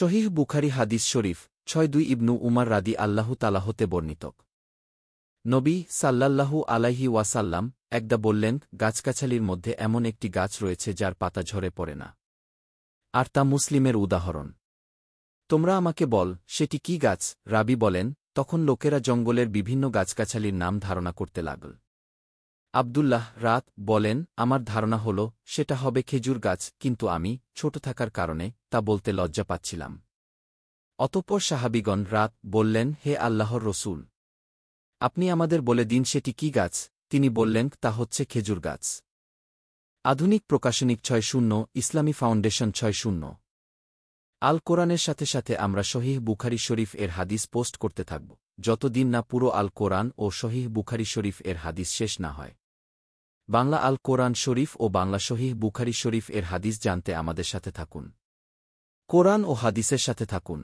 শহীহ বুখারী হাদিস শরীফ ৬২ ইবনু উমার রাদি আল্লাহু তাআলা হতে বর্ণিত। নবী সাল্লাল্লাহু আলাইহি ওয়াসাল্লাম একদা বললেন, গাছগাছালির মধ্যে এমন একটি গাছ রয়েছে যার পাতা ঝরে পড়ে না, আর তা মুসলিমের উদাহরণ। তোমরা আমাকে বল, সেটি কি গাছ? রাবী বলেন, তখন লোকেরা জঙ্গলের বিভিন্ন গাছগাছালির নাম ধারণা করতে লাগল। আব্দুল্লাহ রাত বলেন, আমার ধারণা হল সেটা হবে খেজুর গাছ, কিন্তু আমি ছোট থাকার কারণে তা বলতে লজ্জা পাচ্ছিলাম। অতঃপর সাহাবীগণ রাত বললেন, হে আল্লাহর রসূল, আপনি আমাদের বলে দিন সেটি কি গাছ? তিনি বললেন, তা হচ্ছে খেজুর গাছ। আধুনিক প্রকাশনিক ৬০ ইসলামী ফাউন্ডেশন ৬০। আল কোরআনের সাথে সাথে আমরা সহিহ বুখারী শরীফ এর হাদিস পোস্ট করতে থাকব, যতদিন না পুরো আল কোরআন ও সহিহ বুখারী শরীফ এর হাদিস শেষ না হয়। বাংলা আল কোরআন শরীফ ও বাংলা সহিহ বুখারী শরীফ এর হাদিস জানতে আমাদের সাথে থাকুন। কোরআন ও হাদিসের সাথে থাকুন।